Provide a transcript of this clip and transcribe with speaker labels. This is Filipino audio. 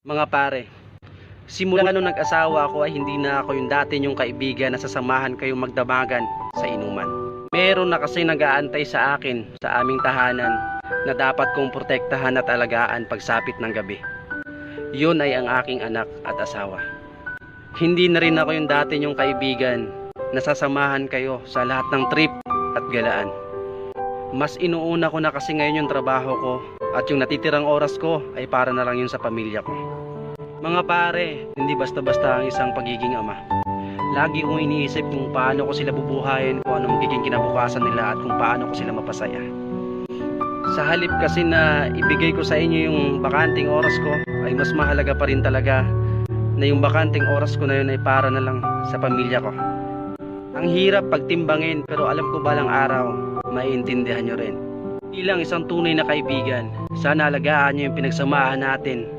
Speaker 1: Mga pare, simula nung nag-asawa ako ay hindi na ako yung dati nyong kaibigan na sasamahan kayong magdamagan sa inuman. Meron na kasi nag-aantay sa akin sa aming tahanan na dapat kong protektahan at alagaan pagsapit ng gabi. Yun ay ang aking anak at asawa. Hindi na rin ako yung dati nyong kaibigan na sasamahan kayo sa lahat ng trip at galaan. Mas inuuna ko na kasi ngayon yung trabaho ko at yung natitirang oras ko ay para na lang yun sa pamilya ko. Mga pare, hindi basta-basta ang isang pagiging ama. Lagi kong iniisip kung paano ko sila bubuhayin, kung ano magiging kinabukasan nila at kung paano ko sila mapasaya. Sa halip kasi na ibigay ko sa inyo yung bakanting oras ko, ay mas mahalaga pa rin talaga na yung bakanting oras ko na yun ay para na lang sa pamilya ko. Ang hirap pagtimbangin pero alam ko balang araw, maiintindihan nyo rin. Bilang isang tunay na kaibigan, sana alagaan nyo yung pinagsamahan natin